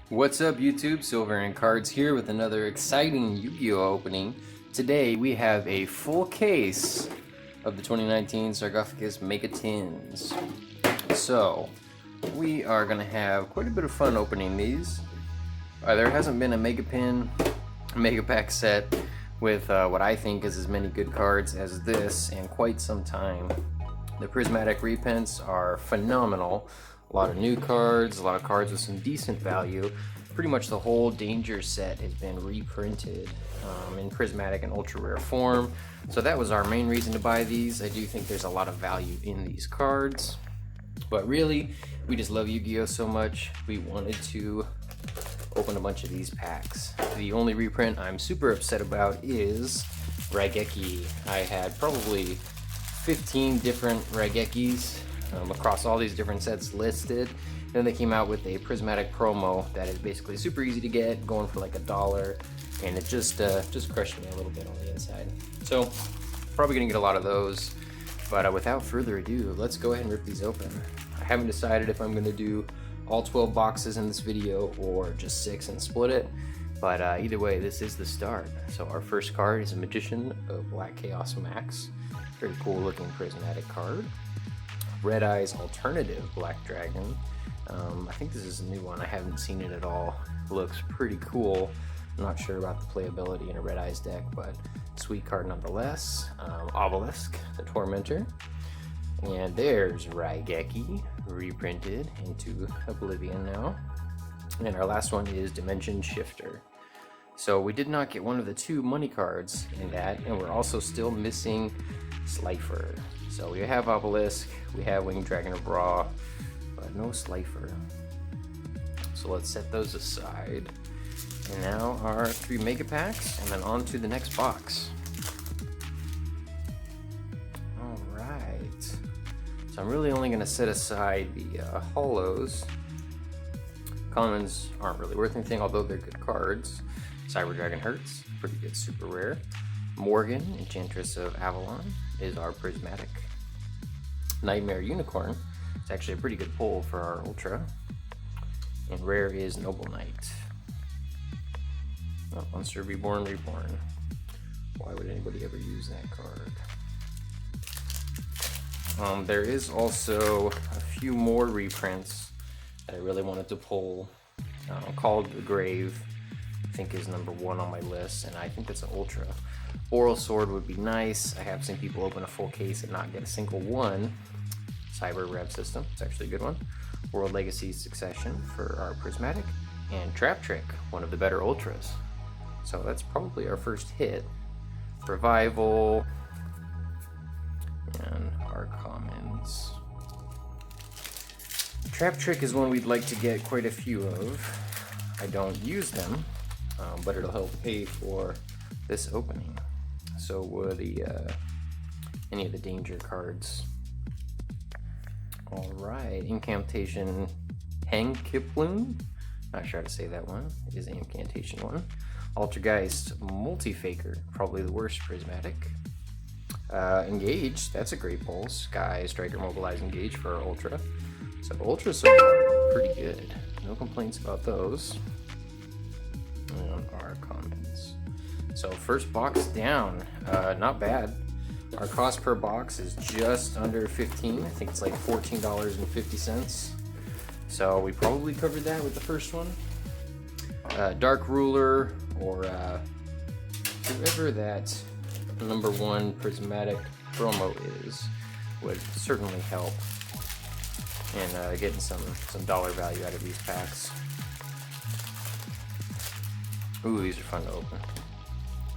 What's up YouTube, Silver and Cards here with another exciting Yu-Gi-Oh opening. Today we have a full case of the 2019 Sarcophagus Mega Tins. So we are going to have quite a bit of fun opening these. There hasn't been a Mega Pin, Mega Pack set with what I think is as many good cards as this in quite some time. The prismatic reprints are phenomenal. A lot of new cards, a lot of cards with some decent value. Pretty much the whole Danger set has been reprinted in prismatic and ultra rare form. So that was our main reason to buy these. I do think there's a lot of value in these cards. But really, we just love Yu-Gi-Oh so much, we wanted to open a bunch of these packs. The only reprint I'm super upset about is Raigeki. I had probably 15 different Raigekis across all these different sets listed. Then they came out with a prismatic promo that is basically super easy to get, going for like $1, and it just crushed me a little bit on the inside. So probably gonna get a lot of those, but without further ado, let's go ahead and rip these open. I haven't decided if I'm gonna do all 12 boxes in this video or just 6 and split it, but either way, this is the start. So our first card is a Magician of Black Chaos Max. Very cool looking prismatic card. Red Eyes Alternative Black Dragon. I think this is a new one. I haven't seen it at all. Looks pretty cool. I'm not sure about the playability in a Red Eyes deck, but sweet card nonetheless. Obelisk, the Tormentor. And there's Raigeki, reprinted into Oblivion now. And our last one is Dimension Shifter. So we did not get one of the 2 money cards in that, and we're also still missing Slifer. So we have Obelisk, we have Winged Dragon of Ra, but no Slifer. So let's set those aside. And now our 3 mega packs, and then on to the next box. Alright. So I'm really only going to set aside the holos. Commons aren't really worth anything, although they're good cards. Cyber Dragon Hurts, pretty good super rare. Morgan, Enchantress of Avalon, is our prismatic. Nightmare Unicorn, it's actually a pretty good pull for our ultra. And rare is Noble Knight. Oh, Monster Reborn. Why would anybody ever use that card? There is also a few more reprints that I really wanted to pull. Called the Grave, I think is #1 on my list, and I think that's an ultra. BORRELSWORD would be nice. I have seen people open a full case and not get a single one. Cyber Rev System, it's actually a good one. World Legacy Succession for our prismatic, and TRAPTRICK, one of the better ultras. So that's probably our first hit. Revival, and our commons. TRAPTRICK is one we'd like to get quite a few of. I don't use them, but it'll help pay for this opening. So would any of the danger cards. Alright, Incantation Henkiploon. Not sure how to say that one. It is an incantation one. Altergeist Multifaker, probably the worst prismatic. Engage, that's a great pull. Sky Striker Mobilize Engage for our ultra. So ultra so far, pretty good. No complaints about those. And our commons. So first box down, not bad. Our cost per box is just under 15. I think it's like $14.50. So we probably covered that with the first one. Dark Ruler, or whoever that #1 prismatic promo is, would certainly help in getting some dollar value out of these packs. Ooh, these are fun to open.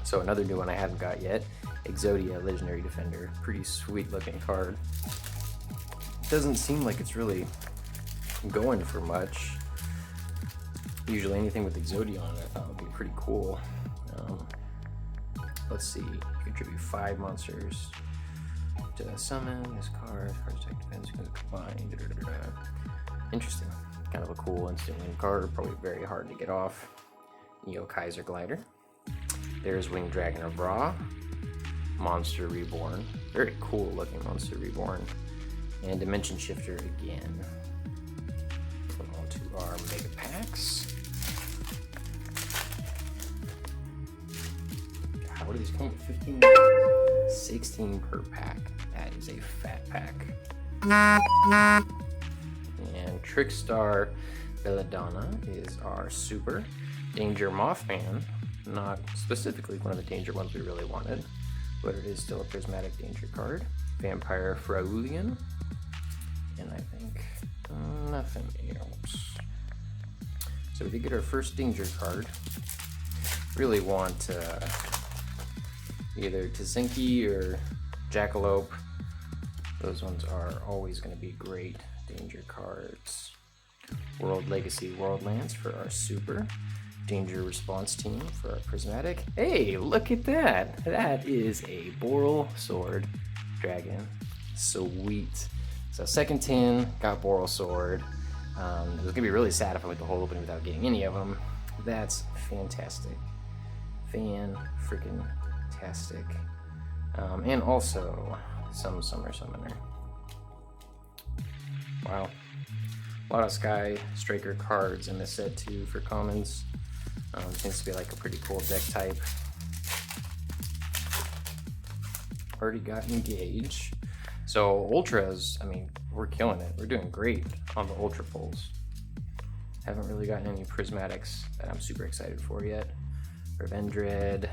So another new one I haven't got yet, Exodia Legendary Defender. Pretty sweet looking card. Doesn't seem like it's really going for much. Usually anything with Exodia on it I thought would be pretty cool. Let's see, contribute 5 monsters to summon this card. Card attack defense because combined. Interesting. Kind of a cool instant win card, probably very hard to get off. Neo Kaiser Glider. There's Winged Dragon of Ra. Monster Reborn. Very cool looking Monster Reborn. And Dimension Shifter again. On to our mega packs. what do these come with? 15? 16 per pack. That is a fat pack. And Trickstar Belladonna is our super. Danger Mothman, not specifically one of the danger ones we really wanted, but it is still a prismatic danger card. Vampire Fraulein, and I think nothing else. So we did get our first danger card. Really want either Tzinky or Jackalope. Those ones are always going to be great danger cards. World Legacy Worldlands for our super. Danger Response Team for our prismatic. Hey, look at that! That is a BORRELSWORD dragon. Sweet. So second tin, got BORRELSWORD. It was gonna be really sad if I went the whole opening without getting any of them. That's fantastic. Fan-freaking-tastic. And also some Summer Summoner. Wow. A lot of Sky Striker cards in this set too for commons. Seems to be like a pretty cool deck type. Already got Engage. So Ultras, I mean, we're killing it. We're doing great on the Ultra pulls. Haven't really gotten any Prismatics that I'm super excited for yet. Revendred,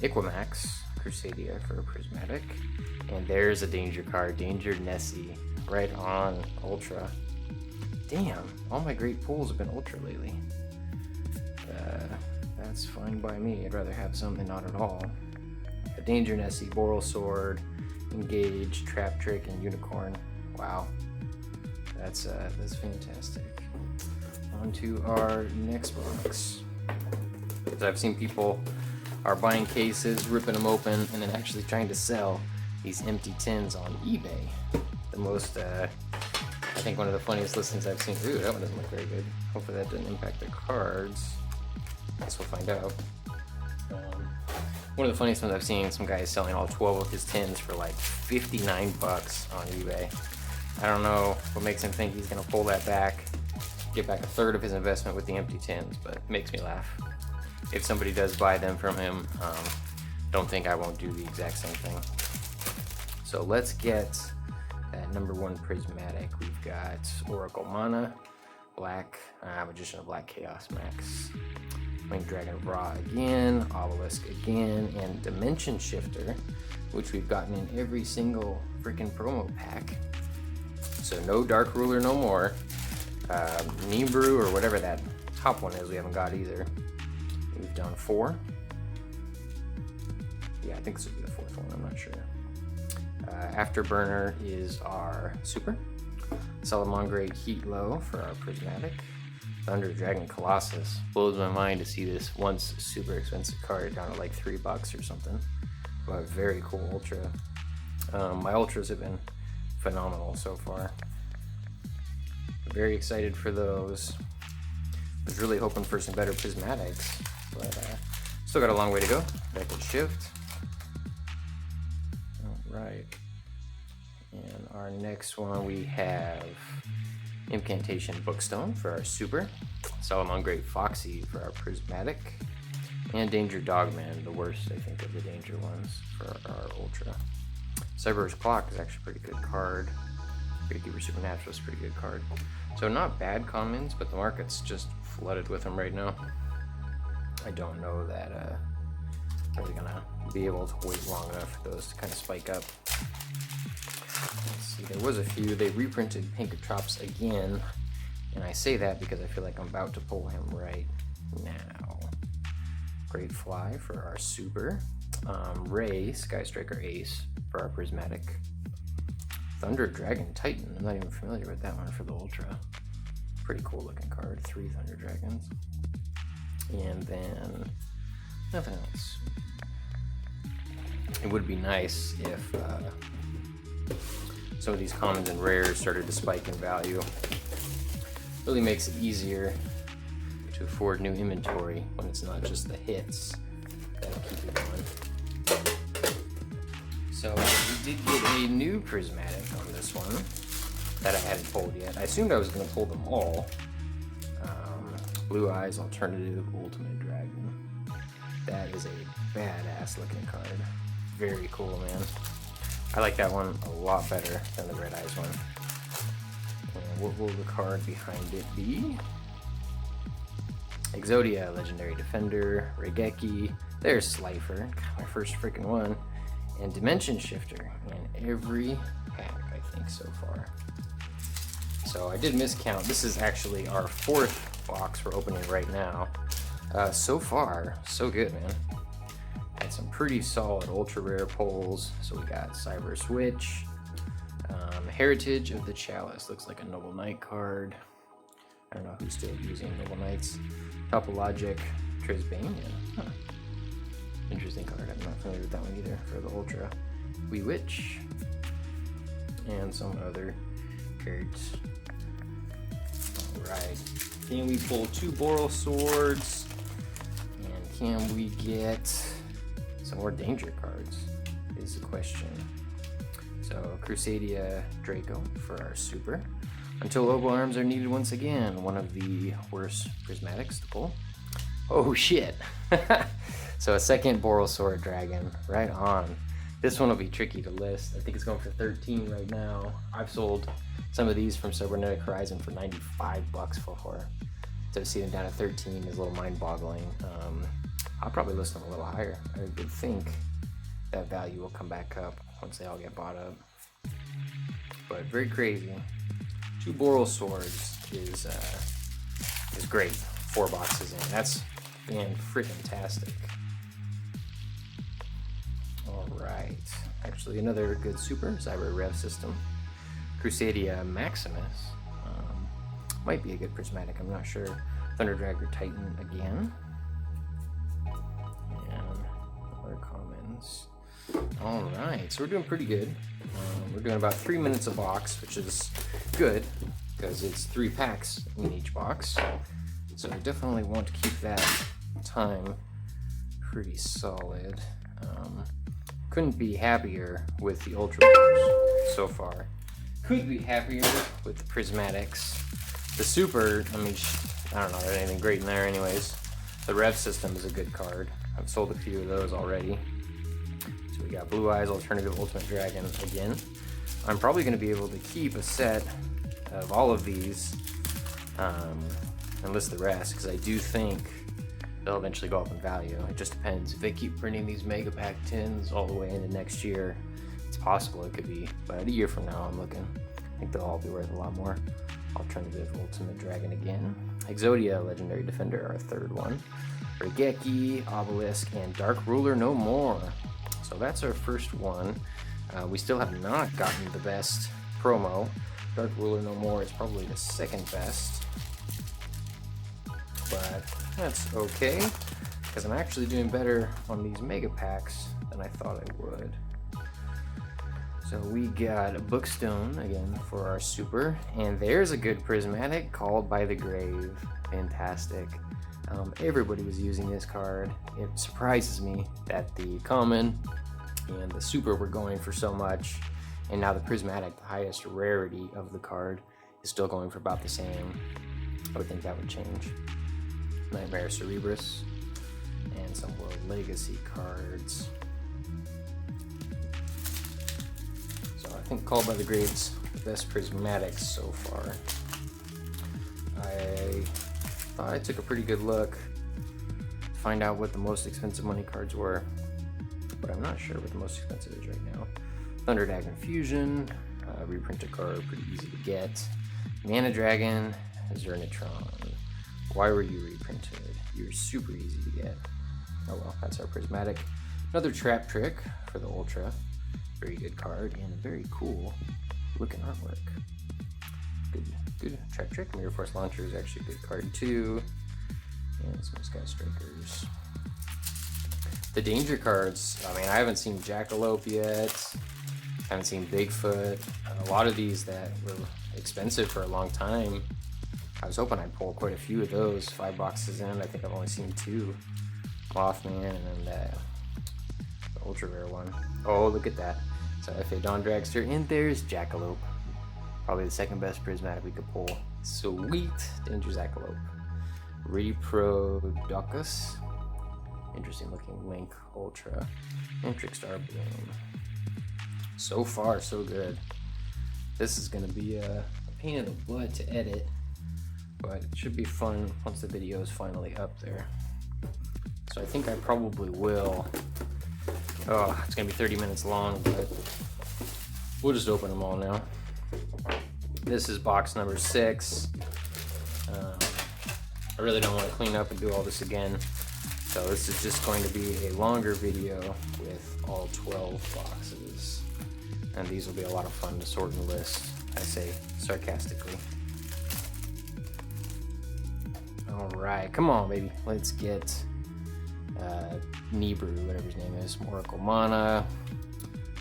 Iquimax, Crusadia for a Prismatic. And there's a danger card, Danger Nessie, right on Ultra. Damn, all my great pulls have been Ultra lately. That's fine by me. I'd rather have some than not at all. A Danger Nessie, BORRELSWORD, Engage, TRAPTRICK, and Unicorn. Wow, that's fantastic. On to our next box. So I've seen people are buying cases, ripping them open, and then actually trying to sell these empty tins on eBay. The most, I think one of the funniest listings I've seen. Ooh, that one doesn't look very good. Hopefully that didn't impact the cards. Guess we'll find out. One of the funniest ones I've seen, some guy is selling all 12 of his tins for like 59 bucks on eBay. I don't know what makes him think he's gonna pull that back, get back a third of his investment with the empty tins, but it makes me laugh. If somebody does buy them from him, don't think I won't do the exact same thing. So let's get that number one prismatic. We've got Oracle Mana, Black, Magician of Black Chaos Max, Winged Dragon of Ra again, Obelisk again, and Dimension Shifter, which we've gotten in every single freaking promo pack. So no Dark Ruler no more. NIBIRU or whatever that top one is we haven't got either. We've done 4. Yeah, I think this would be the 4th one, I'm not sure. Afterburner is our super. Salamangre Heatlow for our prismatic. Thunder Dragon Colossus. Blows my mind to see this once super expensive card down to like $3 or something. But a very cool ultra. My ultras have been phenomenal so far. Very excited for those. Was really hoping for some better prismatics, but still got a long way to go. Back and shift. All right. And our next one we have Incantation Bookstone for our super, Salamangre Foxy for our prismatic, and Danger Dogman, the worst I think of the danger ones, for our ultra. Cyber's Clock is actually a pretty good card. Gatekeeper Supernatural is a pretty good card. So not bad commons, but the market's just flooded with them right now. I don't know that I'm really gonna be able to wait long enough for those to kind of spike up. Let's see, there was a few. They reprinted Pinkertrops again, and I say that because I feel like I'm about to pull him right now. Great Fly for our super. Ray, Sky Striker Ace for our prismatic. Thunder Dragon Titan, I'm not even familiar with that one for the ultra. Pretty cool looking card, 3 Thunder Dragons. And then nothing else. It would be nice if some of these commons and rares started to spike in value. Really makes it easier to afford new inventory when it's not just the hits that'll keep it going. So we did get a new prismatic on this one that I hadn't pulled yet. I assumed I was going to pull them all. Blue Eyes Alternative Ultimate Dragon. That is a badass looking card. Very cool, man. I like that one a lot better than the Red Eyes one. And what will the card behind it be? Exodia, Legendary Defender, Regeki, there's Slifer, my first freaking one, and Dimension Shifter in every pack, I think, so far. So I did miscount. This is actually our 4th box we're opening right now. So far, so good, man. Had some pretty solid ultra rare pulls. So we got Cyber Switch, Heritage of the Chalice, looks like a Noble Knight card. I don't know who's still using Noble Knights. Topologic, Trisbane, huh. Interesting card, I'm not familiar with that one either for the Ultra. Wee Witch, and some other cards. Alright, can we pull 2 BORRELSWORDs? And can we get some more danger cards, is the question. So, Crusadia Draco for our Super. Until Oboe Arms are needed once again, one of the worst prismatics to pull. Oh shit! So a second BORRELSWORD Dragon, right on. This one will be tricky to list. I think it's going for 13 right now. I've sold some of these from Cybernetic Horizon for 95 bucks before. To see them down at 13 is a little mind-boggling. I'll probably list them a little higher. I would think that value will come back up once they all get bought up. But very crazy. 2 BORRELSWORDs is great. 4 boxes in. That's fan-freaking-tastic. Alright. Actually, another good Super Cyber Rev system. Crusadia Maximus. Might be a good prismatic, I'm not sure. Thunder Dragger Titan again. And other commons. Alright, so we're doing pretty good. We're doing about 3 minutes a box, which is good because it's 3 packs in each box. So I definitely want to keep that time pretty solid. Couldn't be happier with the Ultra Rares so far. Could be happier with the Prismatics. The Super, I mean, I don't know, there's anything great in there anyways. The Rev system is a good card. I've sold a few of those already. So we got Blue Eyes Alternative Ultimate Dragon again. I'm probably going to be able to keep a set of all of these and list the rest, because I do think they'll eventually go up in value. It just depends. If they keep printing these Mega Pack tins all the way into next year, it's possible it could be, but a year from now I'm looking. I think they'll all be worth a lot more. Alternative Ultimate Dragon again. Exodia Legendary Defender, our 3rd one. Regeki, Obelisk, and Dark Ruler No More. So that's our first one. We still have not gotten the best promo. Dark Ruler No More is probably the 2nd best. But that's okay, because I'm actually doing better on these Mega Packs than I thought I would. So we got Bookstone again for our Super, and there's a good prismatic, Called by the Grave. Fantastic. Everybody was using this card. It surprises me that the common and the Super were going for so much, and now the prismatic, the highest rarity of the card, is still going for about the same. I would think that would change. Nightmare Cerebrus, and some World Legacy cards. So I think Called by the Grave's the best prismatic so far. I thought I took a pretty good look to find out what the most expensive money cards were, but I'm not sure what the most expensive is right now. Thunder Dragon Fusion, reprint a card, pretty easy to get. Mana Dragon, Zernitron. Why were you reprinted? You're super easy to get. Oh well, that's our prismatic. Another TRAPTRICK for the Ultra. Very good card and very cool looking artwork. Good TRAPTRICK. Mirror Force Launcher is actually a good card too. And some Sky Strikers. The danger cards, I mean, I haven't seen Jackalope yet. I haven't seen Bigfoot. A lot of these that were expensive for a long time, I was hoping I'd pull quite a few of those. 5 boxes in, I think I've only seen 2. Mothman and then the ultra rare one. Oh, look at that. So FA Dawn Dragster, and there's Jackalope. Probably the 2nd best prismatic we could pull. Sweet. Danger Jackalope. Reproducus. Interesting looking Link Ultra and Trickstar Bloom. So far, so good. This is going to be a pain in the butt to edit, but it should be fun once the video is finally up there. So I think I probably will. Oh, it's going to be 30 minutes long, but we'll just open them all now. This is box number 6. I really don't want to clean up and do all this again. So this is just going to be a longer video with all 12 boxes. And these will be a lot of fun to sort and list, I say sarcastically. Alright, come on baby, let's get NIBIRU, whatever his name is, Oracle Mana,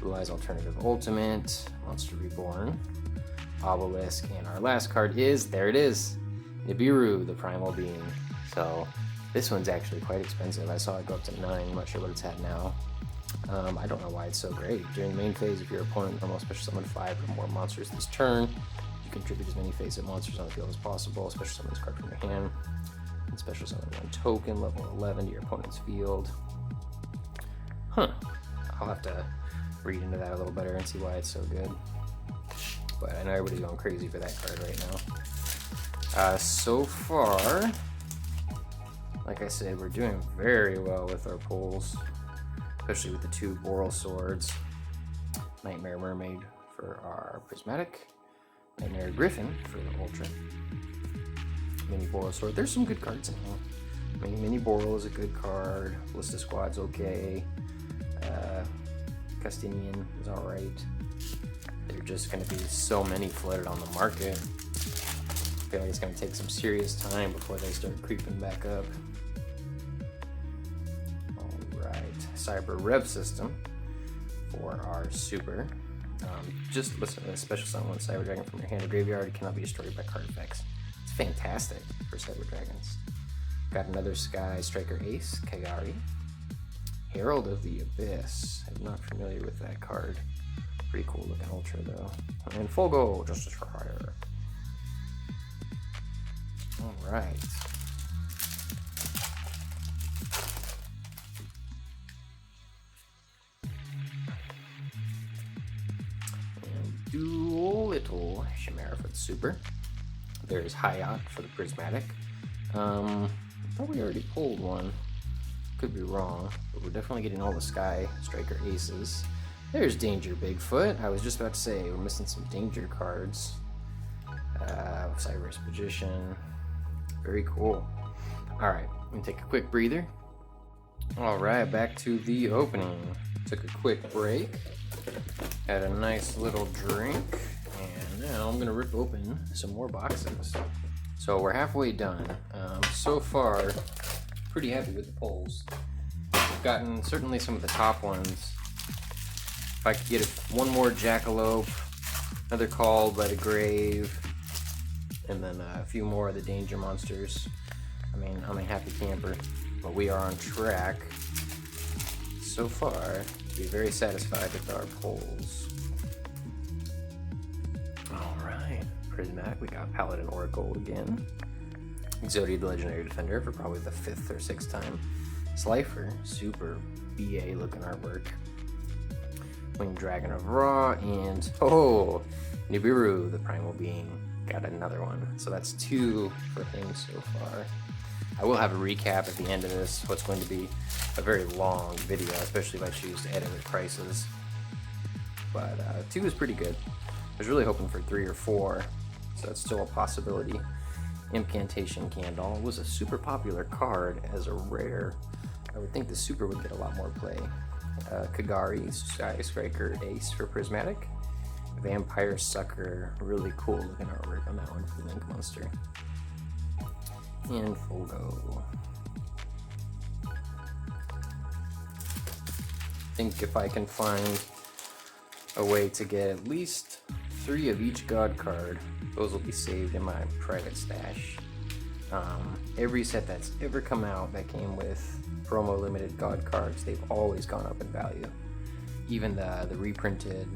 Blue Eyes Alternative Ultimate, Monster Reborn, Obelisk, and our last card is, there it is, NIBIRU, the Primal Being. So this one's actually quite expensive. I saw it go up to 9, I'm not sure what it's at now. I don't know why it's so great. During the main phase, if your opponent normal special summon 5 or more monsters this turn, you contribute as many face-up monsters on the field as possible. Special summon this card from your hand. And special summon 1 token, level 11 to your opponent's field. Huh. I'll have to read into that a little better and see why it's so good. But I know everybody's going crazy for that card right now. So far, like I said, we're doing very well with our pulls, especially with the 2 BORRELSWORDs. Nightmare Mermaid for our Prismatic, Nightmare Griffin for the Ultra, Mini BORRELSWORD. There's some good cards in here. I mean, Mini Borrel is a good card, Ballista Squad's okay, Custinian is alright. There are just going to be so many flooded on the market. I feel like it's going to take some serious time before they start creeping back up. Cyber Rev System for our super. Just listen to this. Special summon 1 Cyber Dragon from your hand or graveyard. It cannot be destroyed by card effects. It's fantastic for Cyber Dragons. Got another Sky Striker Ace, Kagari. Herald of the Abyss. I'm not familiar with that card. Pretty cool looking Ultra though. And Fulgo, Justice for Hire. Alright. Little Chimera for the super. There's Hayat for the Prismatic. I thought we already pulled one. Could be wrong, but we're definitely getting all the Sky Striker Aces. There's Danger Bigfoot. I was just about to say we're missing some Danger cards. Cyrus Magician. Very cool. Alright, I'm gonna take a quick breather. Alright, back to the opening. Took a quick break. Had a nice little drink. And now I'm gonna rip open some more boxes. So we're halfway done. So far, pretty happy with the pulls. We've gotten certainly some of the top ones. If I could get one more Jackalope, another Called by the Grave, and then a few more of the Danger Monsters, I mean, I'm a happy camper. But we are on track so far to be very satisfied with our pulls. Alright, Prismatic, we got Paladin Oracle again. Exodia the Legendary Defender for probably the 5th or 6th time. Slifer, super BA looking artwork. Winged Dragon of Ra, and NIBIRU, the Primal Being, got another one. So that's 2 for him so far. I will have a recap at the end of this, what's going to be a very long video, especially if I choose to edit at prices. But 2 is pretty good. I was really hoping for 3 or 4, so that's still a possibility. Incantation Candle was a super popular card as a rare. I would think the super would get a lot more play. Kagari, Sky Striker Ace for Prismatic. Vampire Sucker, really cool looking artwork on that one for the Link Monster. And Fulgo. I think if I can find a way to get at least 3 of each God card, those will be saved in my private stash. Every set that's ever come out that came with promo limited God cards, they've always gone up in value. Even the reprinted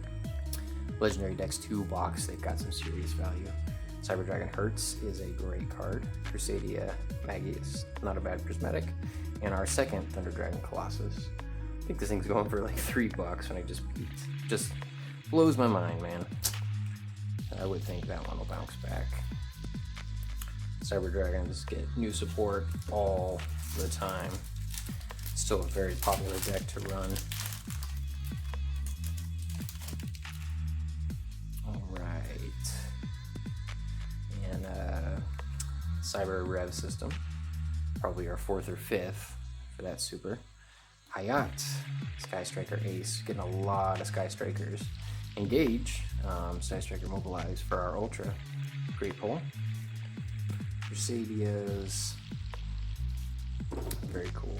Legendary Dex 2 box, they've got some serious value. Cyber Dragon Hertz is a great card. Crusadia Magius, not a bad Prismatic. and our second Thunder Dragon Colossus. I think this thing's going for like $3 when I just peeked. Just blows my mind, man. I would think that one will bounce back. Cyber Dragons get new support all the time. Still a very popular deck to run. Alright. And Cyber Rev system. Probably our 4th or 5th for that super. Hayat, Sky Striker Ace. Getting a lot of Sky Strikers. Engage, Sky Striker Mobilize for our Ultra. Great pull. Crusaders. Very cool.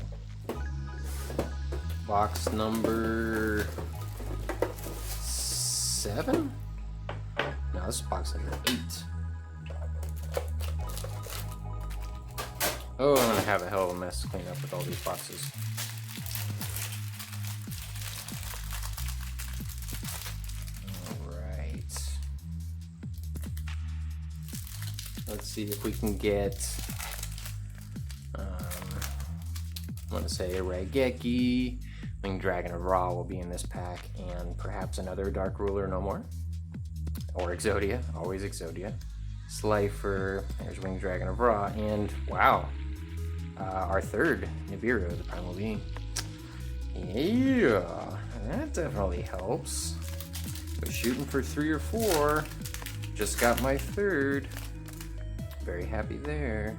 Box number 7? No, this is box number 8. Oh, I'm gonna have a hell of a mess to clean up with all these boxes. Alright. Let's see if we can get I'm gonna say a Raigeki, Winged Dragon of Ra will be in this pack, and perhaps another Dark Ruler no more. Or Exodia, always Exodia. Slifer, there's Winged Dragon of Ra, and wow, our third Nibiru, the Primal Being. Yeah, that definitely helps. Was shooting for 3 or 4, just got my third. Very happy there.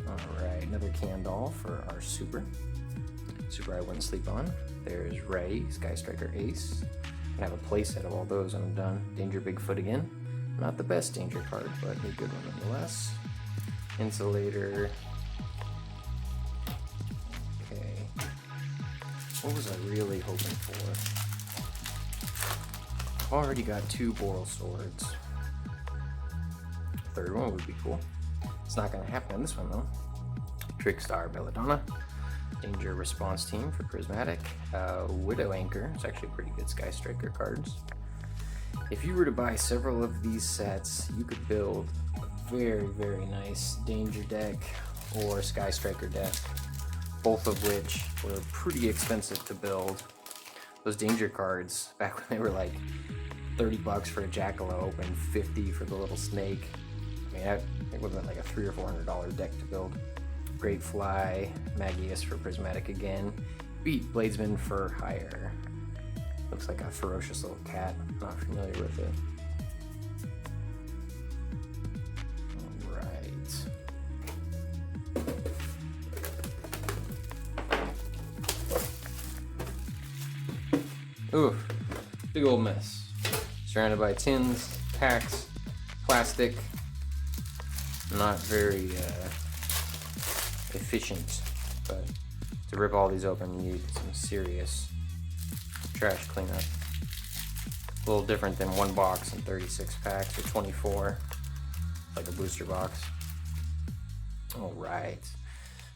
Alright, another Candle for our super. Super I wouldn't sleep on. There's Ray, Sky Striker Ace. Can have a playset of all those when I'm done. Danger Bigfoot again. Not the best danger card, but a good one nonetheless. Insulator. Okay. What was I really hoping for? I've already got 2 BORRELSWORDs. Third one would be cool. It's not going to happen on this one though. Trickstar Belladonna. Danger Response Team for Prismatic. Widow Anchor. It's actually pretty good Sky Striker cards. If you were to buy several of these sets, you could build a very, very nice Danger deck or Sky Striker deck, both of which were pretty expensive to build. Those Danger cards, back when they were like $30 for a Jackalope and $50 for the little snake, I mean, it would have been like a $300 or $400 deck to build. Great Fly, Magius for Prismatic again, Beat Bladesman for Hire. Looks like a ferocious little cat, not familiar with it. Alright. Ooh, big old mess. Surrounded by tins, packs, plastic. Not very efficient, but to rip all these open you need some serious trash cleanup. A little different than 1 box and 36 packs or 24, like a booster box. Alright.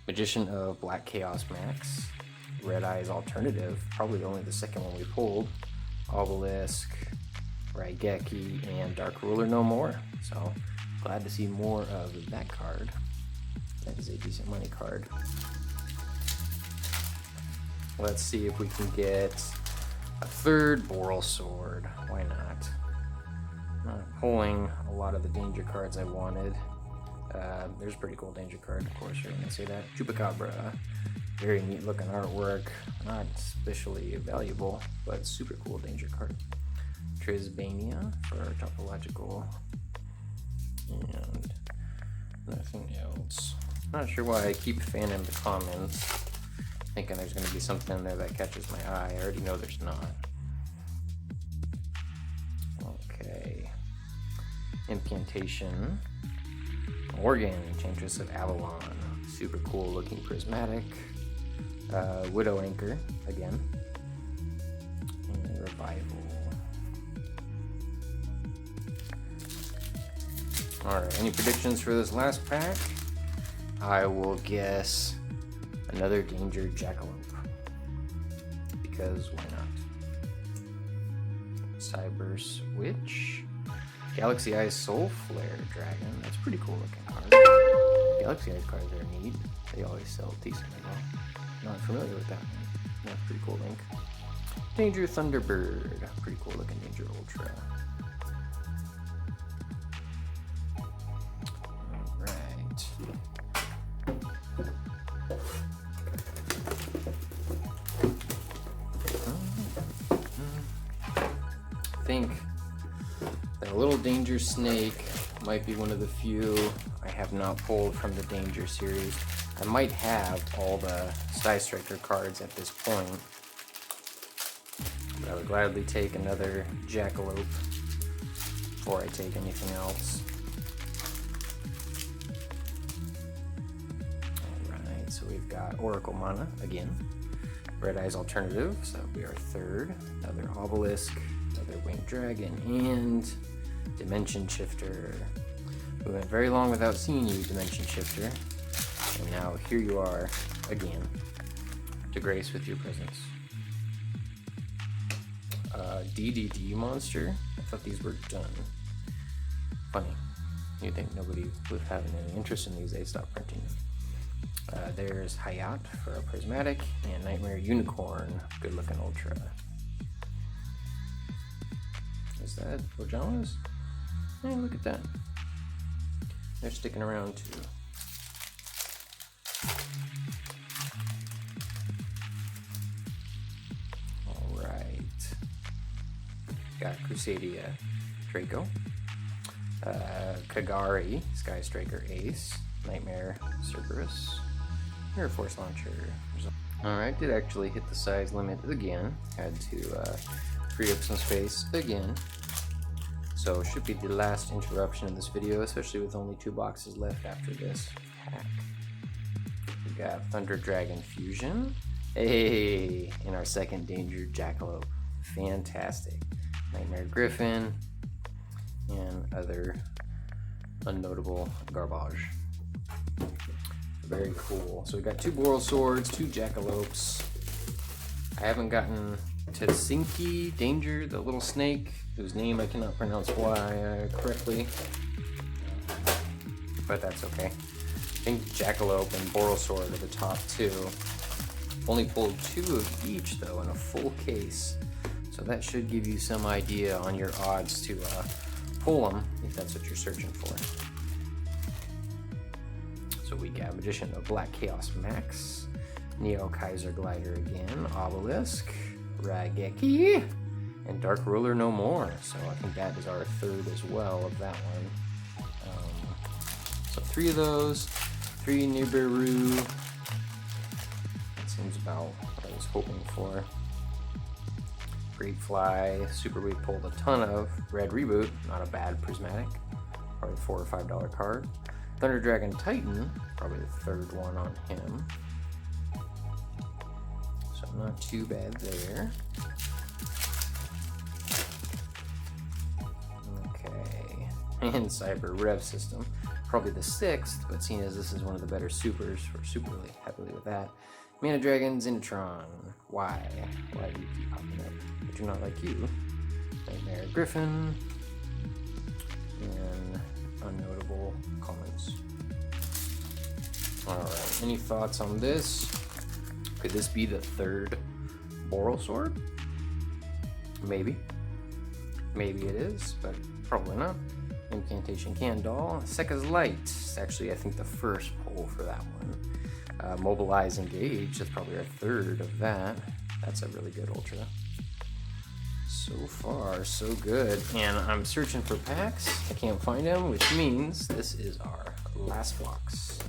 Magician of Black Chaos Max. Red Eyes Alternative, probably only the second one we pulled. Obelisk, Raigeki, and Dark Ruler no more. So glad to see more of that card. That is a decent money card. Let's see if we can get a third BORRELSWORD. Why not? I'm not pulling a lot of the danger cards I wanted. There's a pretty cool danger card, of course, right when I say that. Chupacabra. Very neat looking artwork. Not especially valuable, but super cool danger card. Trisbania for topological. And nothing else. Not sure why I keep fanning the comments, thinking there's going to be something in there that catches my eye. I already know there's not. Okay. Incantation. Morgan, Enchantress of Avalon. Super cool looking prismatic. Widow Anchor, again. And Revival. Alright, any predictions for this last pack? I will guess another Danger Jackalope. Because why not? Cyber Switch. Galaxy Eyes Soul Flare Dragon. That's a pretty cool looking card. Galaxy Eyes cards are neat. They always sell decently well. Not familiar with that one. That's pretty cool link. Danger Thunderbird. Pretty cool looking Danger Ultra. Alright. I think that little Danger Snake might be one of the few I have not pulled from the Danger series. I might have all the Sky Striker cards at this point, but I would gladly take another Jackalope before I take anything else. Alright, so we've got Oracle Mana again, Red Eyes Alternative, so that'll be our third, another Obelisk, another Winged Dragon, and Dimension Shifter. We went very long without seeing you, Dimension Shifter, and now here you are again to grace with your presence. DDD monster. I thought these were done. Funny. You'd think nobody would have any interest in these. They stopped printing them. There's Hayat for a prismatic, and Nightmare Unicorn. Good looking ultra. Is that Ojamas? Hey, look at that. They're sticking around too. Alright. Got Crusadia Draco. Kagari, Sky Striker Ace. Nightmare Cerberus. Mirror Force Launcher. Alright, did actually hit the size limit again. Had to free up some space again. So it should be the last interruption in this video, especially with only 2 boxes left after this pack. We got Thunder Dragon Fusion. Hey, in our second Danger Jackalope. Fantastic. Nightmare Griffin, and other unnotable garbage. Very cool. So we got 2 BORRELSWORDs, 2 Jackalopes. I haven't gotten Tsinky Danger, the little snake, whose name I cannot pronounce correctly, but that's okay. I think Jackalope and BORRELSWORD are the top 2. Only pulled 2 of each though in a full case, so that should give you some idea on your odds to pull them if that's what you're searching for. So we got Magician of Black Chaos Max, Neo Kaiser Glider again, Obelisk, Rageki, and Dark Ruler No More. So I think that is our third as well of that one. So 3 of those, 3 Nibiru. That seems about what I was hoping for. Great Fly, Super we pulled a ton of. Red Reboot, not a bad prismatic. Probably $4 or $5 card. Thunder Dragon Titan, probably the third one on him. So not too bad there. Okay, and Cyber Rev System, probably the 6th, but seeing as this is one of the better supers, we're super really happily with that. Mana Dragon Zinitron. Why? Why do you keep popping up? I do not like you. Nightmare Griffin. And unnotable comments. Alright, any thoughts on this? Could this be the 3rd BORRELSWORD? Maybe. Maybe it is, but probably not. Incantation Candle. Sekka's Light. It's actually, I think, the first pull for that one. Mobilize Engage. That's probably our 3rd of that. That's a really good ultra. So far, so good. And I'm searching for packs. I can't find them, which means this is our last box.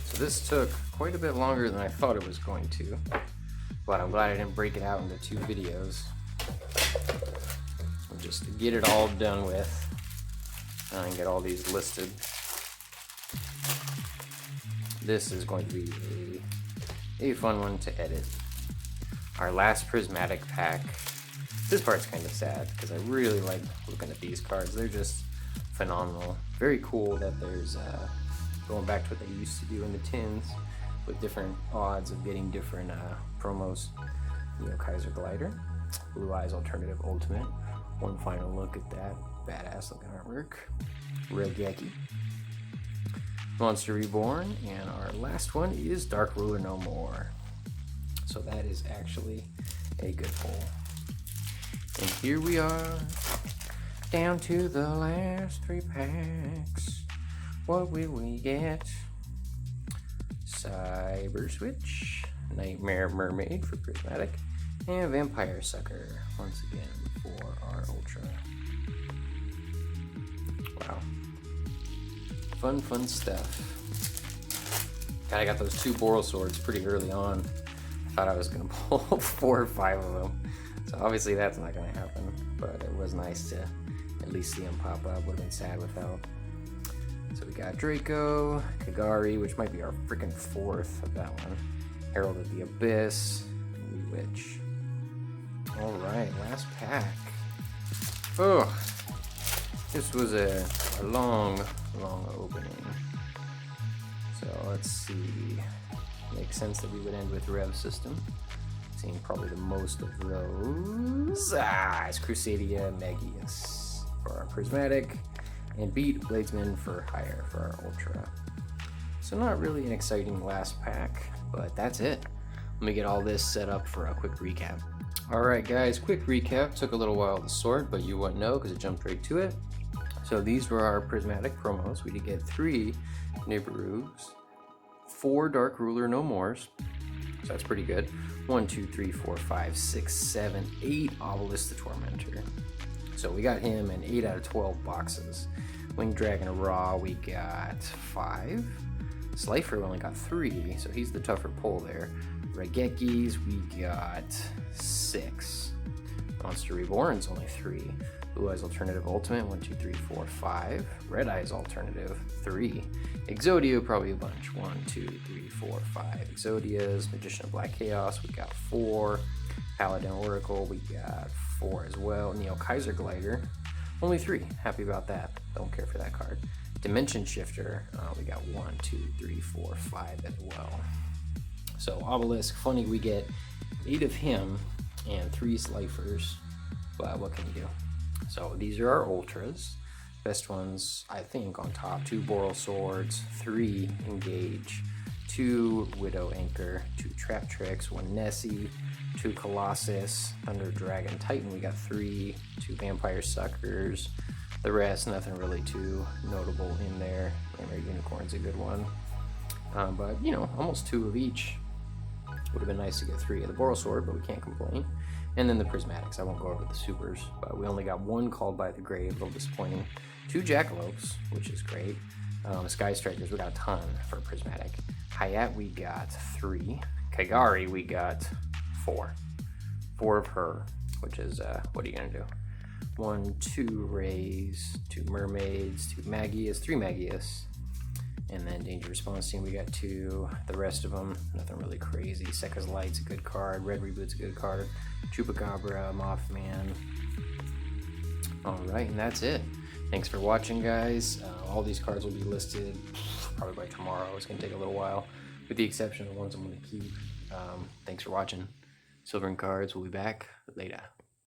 So this took quite a bit longer than I thought it was going to, but I'm glad I didn't break it out into 2 videos. So just to get it all done with and get all these listed. This is going to be a fun one to edit. Our last prismatic pack. This part's kind of sad because I really like looking at these cards. They're just phenomenal. Very cool that there's going back to what they used to do in the tins with different odds of getting different promos. Neo Kaiser Glider, Blue Eyes Alternative Ultimate. One final look at that badass looking artwork. Rageki. Monster Reborn, and our last one is Dark Ruler No More. So that is actually a good pull. And here we are, down to the last 3 packs. What will we get? Cyber Switch, Nightmare Mermaid for Prismatic, and Vampire Sucker once again for our Ultra. Wow. Fun stuff. I got those 2 BORRELSWORDs pretty early on. I thought I was gonna pull 4 or 5 of them. So obviously that's not gonna happen, but it was nice to at least see them pop up. Would've been sad without. So we got Draco, Kagari, which might be our freaking 4th of that one. Herald of the Abyss, Witch. Alright, last pack. Oh, this was a long opening. So let's see. Makes sense that we would end with Rev System. Seeing probably the most of those. It's Crusadia Magius for our Prismatic, and Beat Bladesman for Higher for our Ultra. So not really an exciting last pack, but that's it. Let me get all this set up for a quick recap. Alright guys, quick recap. Took a little while to sort, but you wouldn't know because it jumped right to it. So these were our Prismatic promos. We did get 3 Nibirus, 4 Dark Ruler No Mores, so that's pretty good. 1, 2, 3, 4, 5, 6, 7, 8 Obelisk the Tormentor. So we got him in 8 out of 12 boxes. Winged Dragon Raw, we got 5. Slifer, we only got 3, so he's the tougher pull there. Regekis, we got 6. Monster Reborn's only 3. Blue Eyes Alternative Ultimate, 1, 2, 3, 4, 5. Red Eyes Alternative, 3. Exodia, probably a bunch. 1, 2, 3, 4, 5 Exodias. Magician of Black Chaos, we got 4. Paladin Oracle, we got 4 as well. Neo Kaiser Glider, only 3. Happy about that. Don't care for that card. Dimension Shifter, we got 1, 2, 3, 4, 5 as well. So Obelisk, funny, we get 8 of him and 3 Slifers, but what can you do? So these are our Ultras. Best ones, I think, on top. 2 BORRELSWORDs, 3 Engage, 2 Widow Anchor, 2 TRAPTRICKs, 1 Nessie, 2 Colossus, Thunder Dragon Titan, we got 3, 2 Vampire Suckers. The rest, nothing really too notable in there. Nightmare Unicorn's a good one. But, you know, almost 2 of each. Would have been nice to get 3 of the BORRELSWORD, but we can't complain. And then the Prismatics. I won't go over the supers, but we only got 1 Called by the Grave, a little disappointing. 2 Jackalopes, which is great. Sky Strikers, we got a ton for Prismatic. Hayat, we got 3. Kagari, we got 4. 4 of her, which is, what are you gonna do? 1, 2 Rays, 2 Mermaids, 2 Magius, 3 Magius. And then Danger Response Team, we got 2. The rest of them, nothing really crazy. Sekka's Light's a good card. Red Reboot's a good card. Chupacabra, Mothman. Alright, and that's it. Thanks for watching, guys. All these cards will be listed probably by tomorrow. It's going to take a little while, with the exception of the ones I'm going to keep. Thanks for watching. Silver and Cards, we'll be back later.